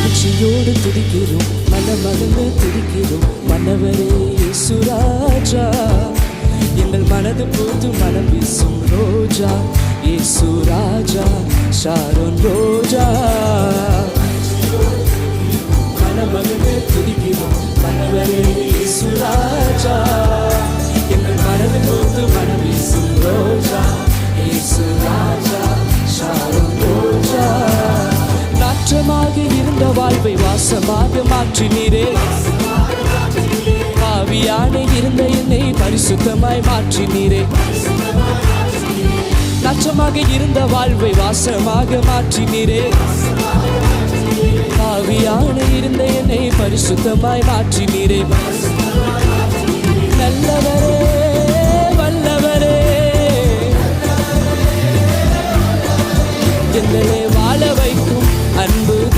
மகிழ்ச்சியோடு துதிக்கிறோம், மனமகிழ்ந்து துதிக்கிறோம். மன்னவரே இயேசுராஜா, எங்கள் மனது போது மனம் வீசும் ரோஜா. இயேசுராஜா, ஷாரோன் ரோஜா. மனமகிழ்ந்து துதிக்கிறோம், மன்னவரே இயேசுராஜா, எங்கள் மனது போது மனம் வீசும் ரோஜா. இயேசுராஜா, ஷாரோன் ரோஜா. நாற்றமாக இருந்த வாழ்வை வாசமாக மாற்றினீரே, பாவியான இருந்த என்னை பரிசுத்தமாய் மாற்றினீரே. நாற்றமாக இருந்த வாழ்வை வாசமாக மாற்றினீரே, பாவியான இருந்த என்னை பரிசுத்தமாய் மாற்றினீரே. நல்லவரே